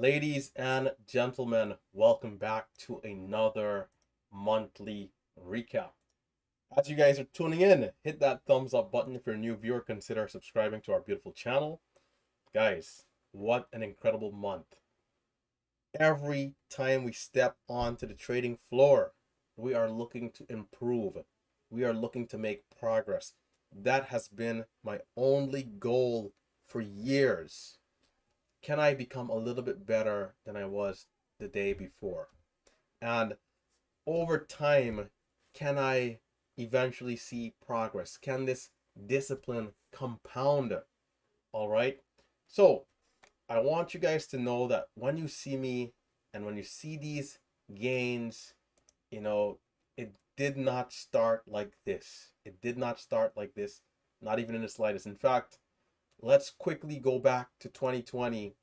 Ladies and gentlemen, welcome back to another monthly recap. As you guys are tuning in, hit that thumbs up button. If you're a new viewer, consider subscribing to our beautiful channel. Guys, what an incredible month. Every time we step onto the trading floor, we are looking to improve. We are looking to make progress. That has been my only goal for years. Can I become a little bit better than I was the day before? And over time, can I eventually see progress? Can this discipline compound? All right. So I want you guys to know that when you see me and when you see these gains, you know, it did not start like this. It did not start like this, not even in the slightest. In fact, let's quickly go back to 2020,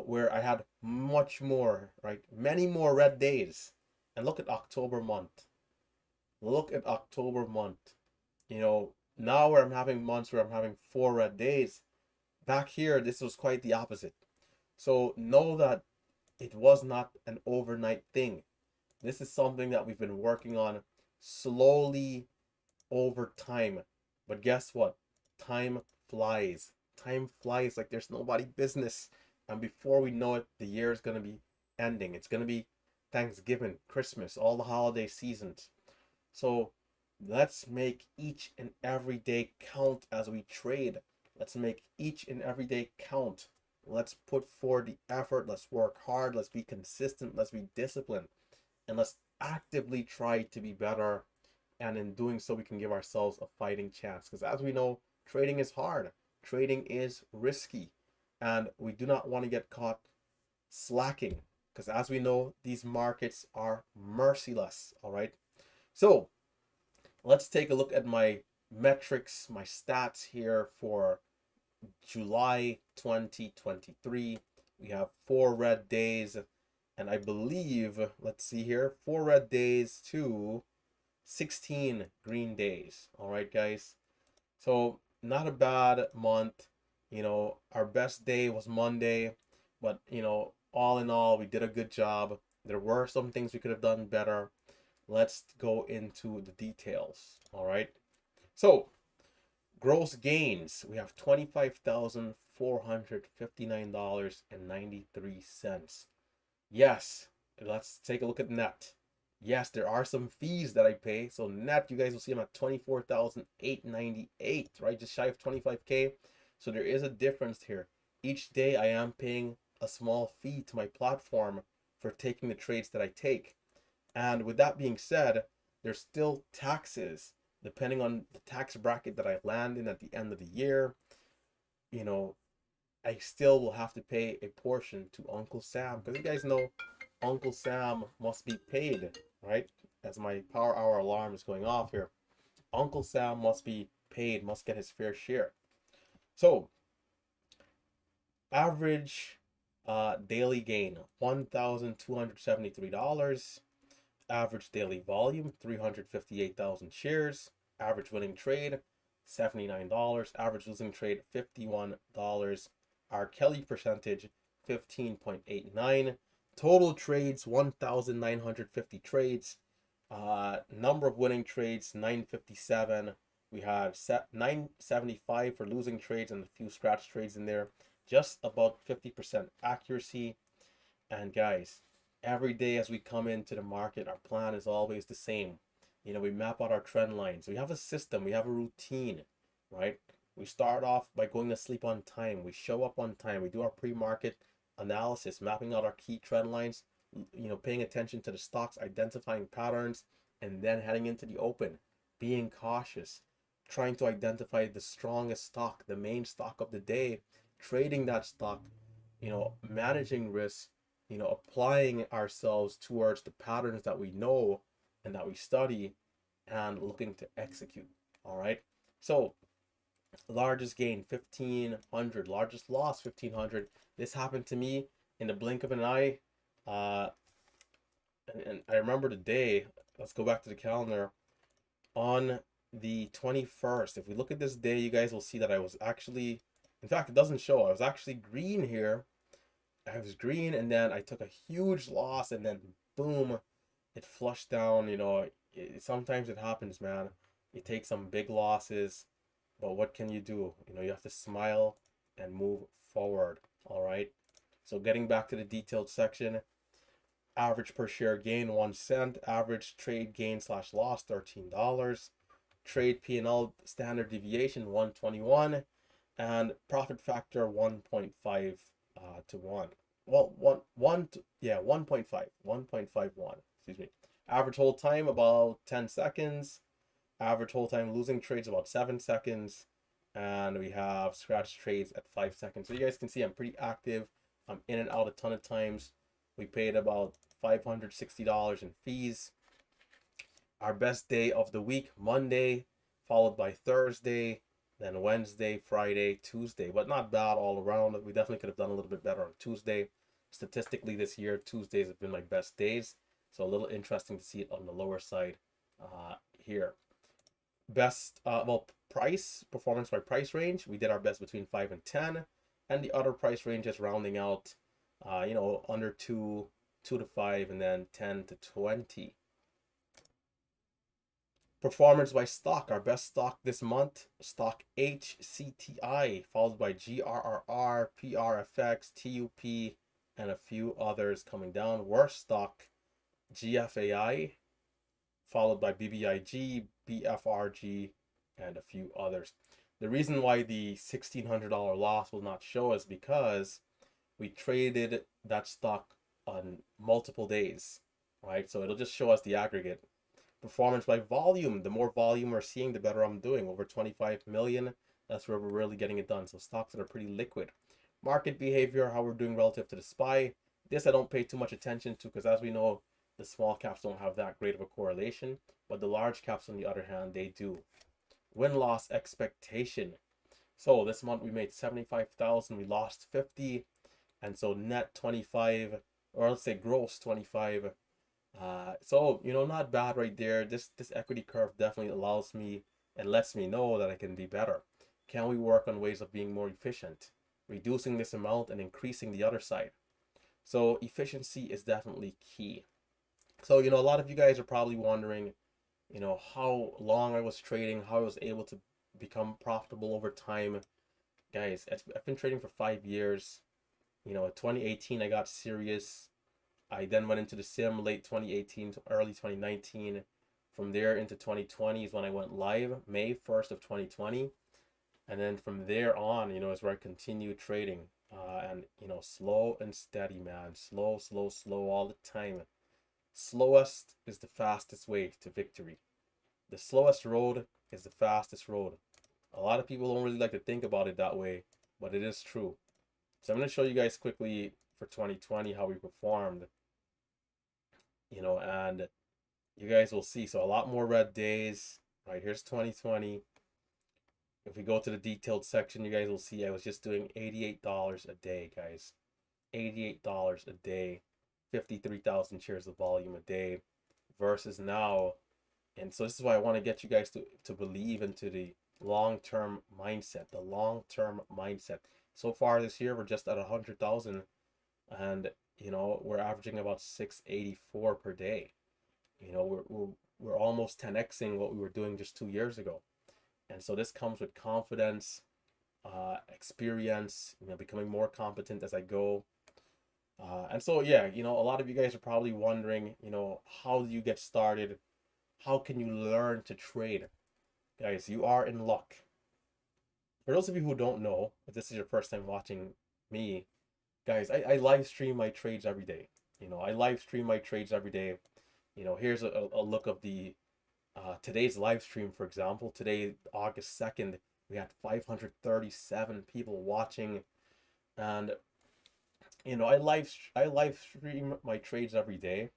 where I had much more, right? Many more red days. And look at October month. Look at October month. Now where I'm having months where I'm having 4 red days. Back here, this was quite the opposite. So know that it was not an overnight thing. This is something that we've been working on slowly over time. But guess what? Time flies. Time flies like there's nobody business. And before we know it, the year is going to be ending. It's going to be Thanksgiving, Christmas, all the holiday seasons. So let's make each and every day count as we trade. Let's make each and every day count. Let's put forward the effort. Let's work hard. Let's be consistent. Let's be disciplined. And let's actively try to be better. And in doing so, we can give ourselves a fighting chance. Because as we know, trading is hard. Trading is risky. And we do not want to get caught slacking. Because as we know, these markets are merciless. All right. So let's take a look at my metrics, my stats here for July 2023. We have 4 red days. And I believe, let's see here, 4 red days to 16 green days. All right, guys. So not a bad month. Our best day was Monday, but all in all, we did a good job. There were some things we could have done better. Let's go into the details. All right. So gross gains, we have $25,459.93. Yes, let's take a look at net. Yes, there are some fees that I pay. So net, you guys will see I'm at 24,898, right? Just shy of 25K. So there is a difference here. Each day I am paying a small fee to my platform for taking the trades that I take. And with that being said, there's still taxes depending on the tax bracket that I land in at the end of the year. You know, I still will have to pay a portion to Uncle Sam because you guys know Uncle Sam must be paid, right? As my power hour alarm is going off here, Uncle Sam must be paid, must get his fair share. So, average daily gain $1,273. Average daily volume 358,000 shares. Average winning trade $79. Average losing trade $51. Our Kelly percentage 15.89. Total trades 1,950 trades. Number of winning trades 957. We have 975 for losing trades and a few scratch trades in there. Just about 50% accuracy. And guys, every day as we come into the market, our plan is always the same. We map out our trend lines. We have a system, we have a routine, right? We start off by going to sleep on time. We show up on time. We do our pre-market analysis, mapping out our key trend lines, paying attention to the stocks, identifying patterns, and then heading into the open, being cautious, trying to identify the strongest stock, the main stock of the day, trading that stock, managing risk, applying ourselves towards the patterns that we know and that we study and looking to execute. All right. So largest gain 1,500, largest loss 1,500. This happened to me in the blink of an eye. And I remember the day. Let's go back to the calendar. On the 21st, if we look at this day, you guys will see that I was actually, in fact, it doesn't show. I was actually green here I was green, and then I took a huge loss, and then boom, it flushed down. Sometimes it happens, man. You take some big losses, but what can you do? You have to smile and move forward. All right. So getting back to the detailed section, average per share gain 1 cent, average trade gain slash loss $13, trade P&L standard deviation 121, and profit factor 1.5 to 1. Well, 1.51. Excuse me. Average hold time about 10 seconds. Average hold time losing trades about 7 seconds. And we have scratch trades at 5 seconds. So you guys can see I'm pretty active. I'm in and out a ton of times. We paid about $560 in fees. Our best day of the week, Monday, followed by Thursday, then Wednesday, Friday, Tuesday. But not bad all around. We definitely could have done a little bit better on Tuesday. Statistically this year, Tuesdays have been my best days. So a little interesting to see it on the lower side here. Best, price, performance by price range. We did our best between 5 and 10. And the other price ranges rounding out, under 2 to 5, and then 10 to 20. Performance by stock. Our best stock this month, stock HCTI, followed by GRRR, PRFX, TUP, and a few others coming down. Worst stock, GFAI, followed by BBIG, BFRG, and a few others. The reason why the $1,600 loss will not show is because we traded that stock on multiple days, right? So it'll just show us the aggregate. Performance by volume. The more volume we're seeing, the better I'm doing. Over 25 million, that's where we're really getting it done. So stocks that are pretty liquid. Market behavior, how we're doing relative to the SPY. This I don't pay too much attention to because, as we know, the small caps don't have that great of a correlation, but the large caps, on the other hand, they do. Win-loss expectation. So this month we made 75,000, we lost 50, and so net 25, or let's say gross 25. So not bad right there. This equity curve definitely allows me and lets me know that I can be better. Can we work on ways of being more efficient, reducing this amount and increasing the other side? So efficiency is definitely key. So a lot of you guys are probably wondering, how long I was trading, how I was able to become profitable over time. Guys, I've been trading for 5 years. In 2018 I got serious. I then went into the sim late 2018 to early 2019. From there into 2020 is when I went live, May 1st of 2020. And then from there on, is where I continued trading. And, slow and steady, man. Slow all the time. Slowest is the fastest way to victory. The slowest road is the fastest road. A lot of people don't really like to think about it that way, but it is true. So I'm going to show you guys quickly for 2020 how we performed. And you guys will see. So a lot more red days. Right, here's 2020. If we go to the detailed section, you guys will see I was just doing $88 a day, guys. $88 a day. 53,000 shares of volume a day versus now. And so this is why I want to get you guys to believe into the long-term mindset, So far this year, we're just at 100,000, and we're averaging about 684 per day. We're almost 10xing what we were doing just 2 years ago. And so this comes with confidence, experience, becoming more competent as I go. And so, yeah, a lot of you guys are probably wondering, how do you get started? How can you learn to trade? Guys, you are in luck. For those of you who don't know, if this is your first time watching me, guys, I live stream my trades every day. Here's a look of the today's live stream, for example. Today, August 2nd, we had 537 people watching. And I live stream my trades every day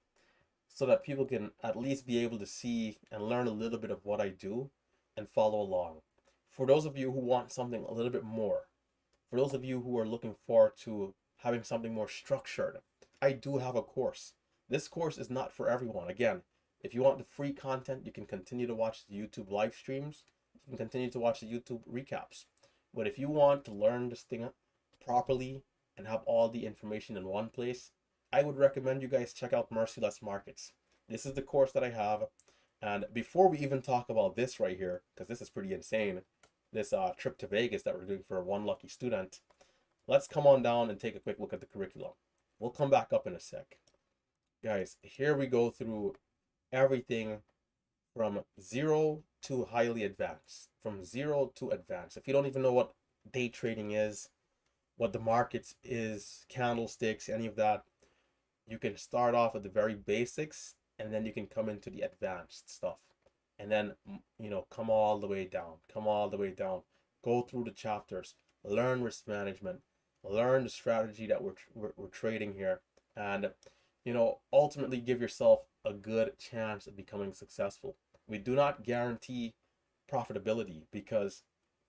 so that people can at least be able to see and learn a little bit of what I do and follow along. For those of you who want something a little bit more, for those of you who are looking forward to having something more structured, I do have a course. This course is not for everyone. Again, if you want the free content, you can continue to watch the YouTube live streams. You can continue to watch the YouTube recaps. But if you want to learn this thing properly and have all the information in one place, I would recommend you guys check out Merciless Markets. This is the course that I have. And before we even talk about this right here, because this is pretty insane, this trip to Vegas that we're doing for one lucky student, let's come on down and take a quick look at the curriculum. We'll come back up in a sec. Guys, here we go through everything from zero to highly advanced, from zero to advanced. If you don't even know what day trading is, what the markets is, candlesticks, any of that, you can start off with the very basics and then you can come into the advanced stuff. And then, come all the way down, go through the chapters, learn risk management, learn the strategy that we're trading here, and, ultimately give yourself a good chance of becoming successful. We do not guarantee profitability because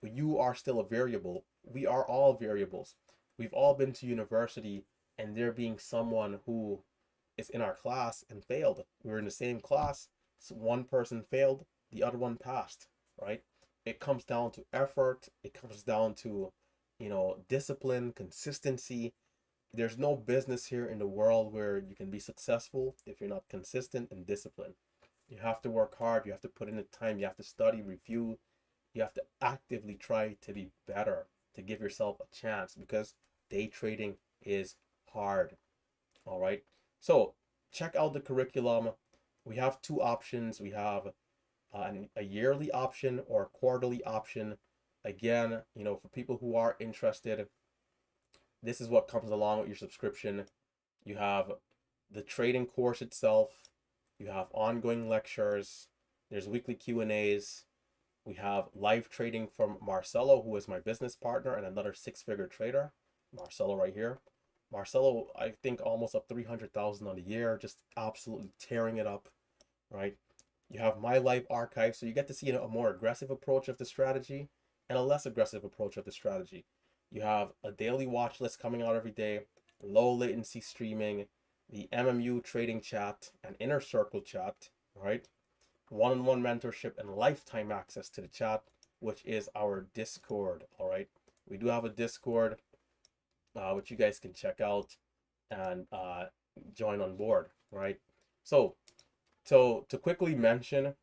you are still a variable. We are all variables. We've all been to university, and there being someone who is in our class and failed. We were in the same class. So one person failed, the other one passed, right? It comes down to effort. It comes down to, discipline, consistency. There's no business here in the world where you can be successful if you're not consistent and disciplined. You have to work hard. You have to put in the time. You have to study, review. You have to actively try to be better, to give yourself a chance, because day trading is hard. All right. So check out the curriculum. We have two options. We have a yearly option or a quarterly option. Again, for people who are interested, this is what comes along with your subscription. You have the trading course itself. You have ongoing lectures. There's weekly Q&As. We have live trading from Marcelo, who is my business partner and another six-figure trader. Marcelo right here. Marcelo, I think almost up 300,000 on the year, just absolutely tearing it up, right? You have my live archive, so you get to see a more aggressive approach of the strategy and a less aggressive approach of the strategy. You have a daily watch list coming out every day, low latency streaming, the MMU trading chat and inner circle chat, right? One-on-one mentorship and lifetime access to the chat, which is our Discord, all right? We do have a Discord, which you guys can check out and join on board, right? So to quickly mention,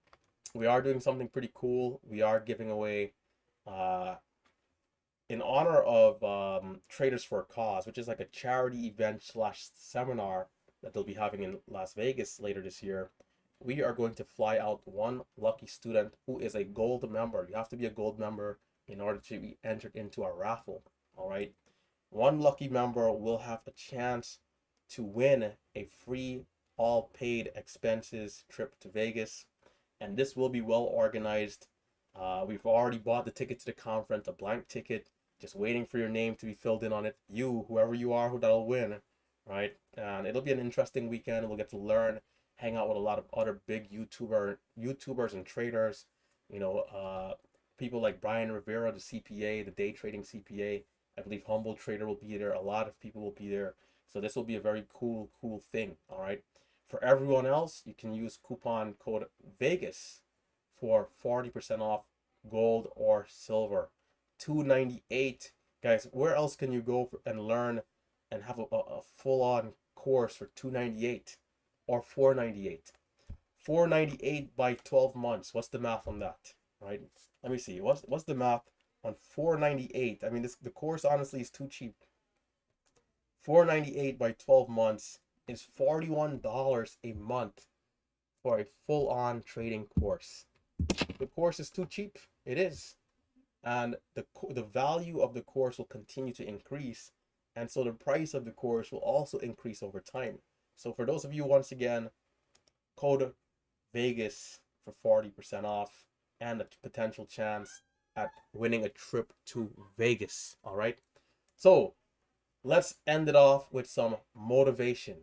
we are doing something pretty cool. We are giving away, in honor of Traders for a Cause, which is like a charity event slash seminar that they'll be having in Las Vegas later this year. We are going to fly out one lucky student who is a gold member. You have to be a gold member in order to be entered into our raffle, all right? One lucky member will have a chance to win a free, all paid expenses trip to Vegas. And this will be well organized. We've already bought the ticket to the conference, a blank ticket, just waiting for your name to be filled in on it. You, whoever you are, who that'll win, right? And it'll be an interesting weekend. We'll get to learn, hang out with a lot of other big YouTubers and traders. People like Brian Rivera, the CPA, the day trading CPA. I believe Humble Trader will be there. A lot of people will be there. So this will be a very cool thing. All right. For everyone else, you can use coupon code Vegas for 40% off gold or silver. $298. Guys, where else can you go and learn and have a full-on course for $298 or $498? $498 by 12 months. What's the math on that? Right? Let me see. What's the math on $498? I mean, the course honestly is too cheap. $498 by 12 months is $41 a month for a full-on trading course. The course is too cheap. It is. And the value of the course will continue to increase. And so the price of the course will also increase over time. So for those of you, once again, code Vegas for 40% off and a potential chance at winning a trip to Vegas. All right. So let's end it off with some motivation,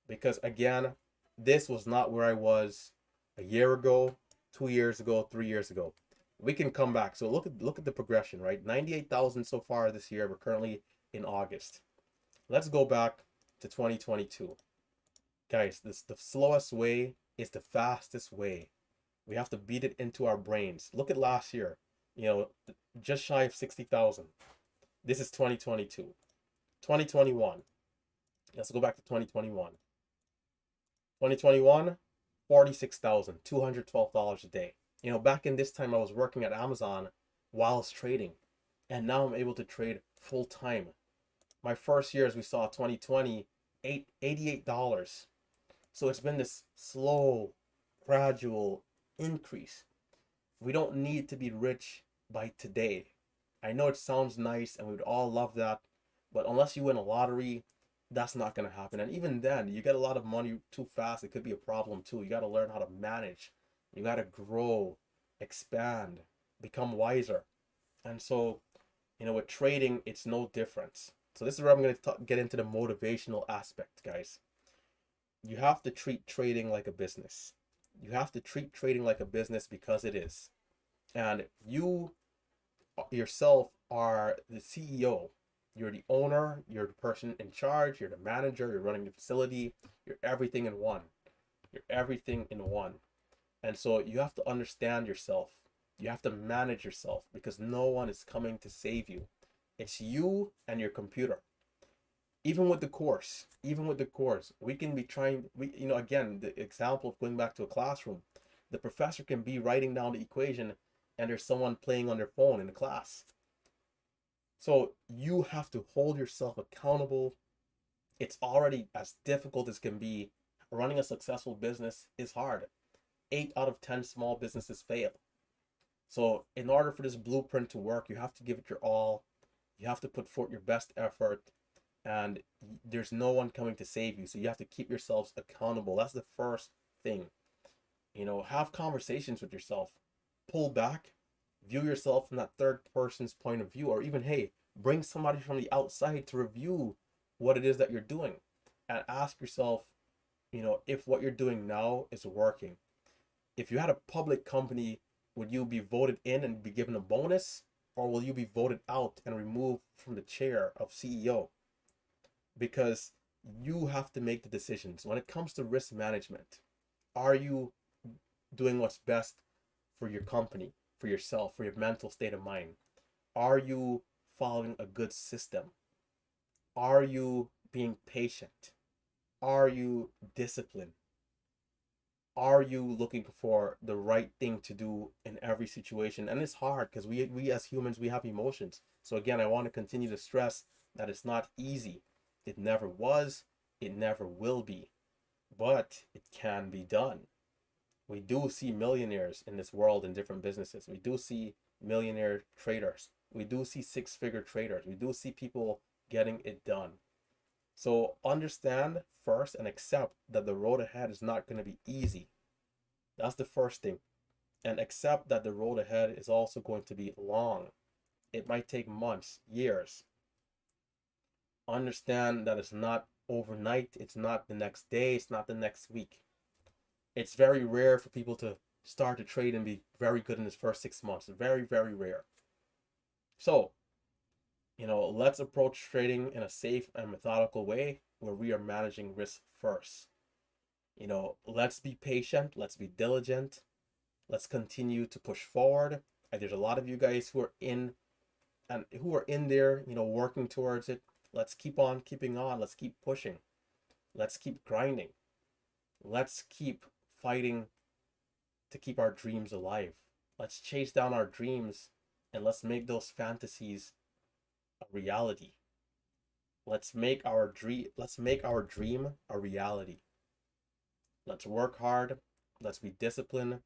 because again, this was not where I was a year ago, 2 years ago, 3 years ago. We can come back. So look at the progression, right? 98,000 so far this year. We're currently in August. Let's go back to 2022. Guys, the slowest way is the fastest way. We have to beat it into our brains. Look at last year, just shy of 60,000. This is 2022. 2021. Let's go back to 2021. 2021, $46,212 a day. Back in this time, I was working at Amazon whilst trading, and now I'm able to trade full time. My first year, as we saw, 2020, $88. So it's been this slow, gradual increase. We don't need to be rich by today. I know it sounds nice and we'd all love that, but unless you win a lottery, that's not going to happen. And even then, you get a lot of money too fast, it could be a problem too. You got to learn how to manage. You got to grow, expand, become wiser. And so, with trading, it's no difference. So this is where I'm going to get into the motivational aspect, guys. You have to treat trading like a business. You have to treat trading like a business because it is. And you yourself are the CEO. You're the owner, you're the person in charge, you're the manager, you're running the facility, you're everything in one. You're everything in one. And so you have to understand yourself. You have to manage yourself because no one is coming to save you. It's you and your computer. Even with the course, we can be again, the example of going back to a classroom, the professor can be writing down the equation and there's someone playing on their phone in the class. So you have to hold yourself accountable. It's already as difficult as can be. Running a successful business is hard. 8 out of 10 small businesses fail. So in order for this blueprint to work, you have to give it your all. You have to put forth your best effort, and there's no one coming to save you. So you have to keep yourselves accountable. That's the first thing. Have conversations with yourself. Pull back, view yourself from that third person's point of view, or even, hey, bring somebody from the outside to review what it is that you're doing, and ask yourself, if what you're doing now is working. If you had a public company, would you be voted in and be given a bonus, or will you be voted out and removed from the chair of CEO? Because you have to make the decisions. When it comes to risk management, are you doing what's best for your company, for yourself, for your mental state of mind? Are you following a good system? Are you being patient? Are you disciplined? Are you looking for the right thing to do in every situation? And it's hard because we as humans, we have emotions. So again, I want to continue to stress that it's not easy. It never was. It never will be. But it can be done. We do see millionaires in this world in different businesses. We do see millionaire traders. We do see six-figure traders. We do see people getting it done. So understand first and accept that the road ahead is not going to be easy. That's the first thing. And accept that the road ahead is also going to be long. It might take months, years. Understand that it's not overnight. It's not the next day. It's not the next week. It's very rare for people to start to trade and be very good in his first 6 months. Very, very rare. So, let's approach trading in a safe and methodical way where we are managing risk first. Let's be patient. Let's be diligent. Let's continue to push forward. And there's a lot of you guys who are in there, working towards it. Let's keep on keeping on. Let's keep pushing. Let's keep grinding. Let's keep fighting to keep our dreams alive. Let's chase down our dreams and let's make those fantasies a reality. Let's make our dream a reality. Let's work hard. Let's be disciplined.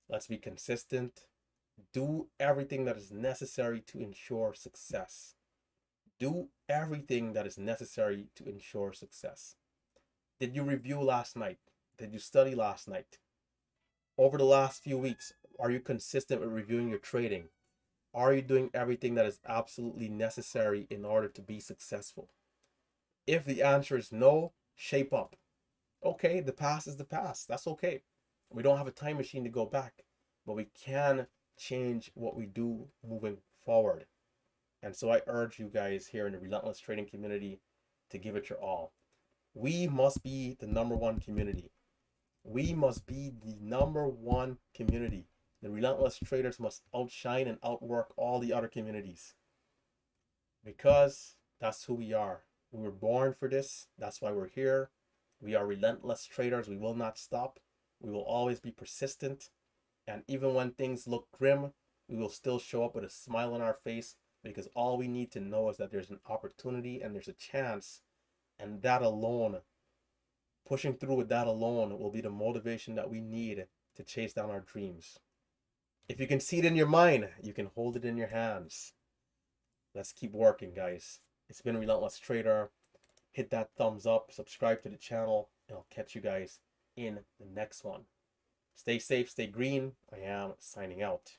Let's be consistent. Do everything that is necessary to ensure success. Do everything that is necessary to ensure success. Did you review last night? Did you study last night? Over the last few weeks, are you consistent with reviewing your trading? Are you doing everything that is absolutely necessary in order to be successful? If the answer is no, shape up. Okay, the past is the past. That's okay. We don't have a time machine to go back, but we can change what we do moving forward. And so I urge you guys here in the Relentless Trading community to give it your all. We must be the number one community. We must be the number one community. The Relentless Traders must outshine and outwork all the other communities. Because That's who we are. We were born for this. That's why we're here. We are relentless traders. We will not stop. We will always be persistent. And even when things look grim, we will still show up with a smile on our face, because all we need to know is that there's an opportunity and there's a chance. And that alone, pushing through with that alone, will be the motivation that we need to chase down our dreams. If you can see it in your mind, you can hold it in your hands. Let's keep working, guys. It's been Relentless Trader. Hit that thumbs up, subscribe to the channel, and I'll catch you guys in the next one. Stay safe, stay green. I am signing out.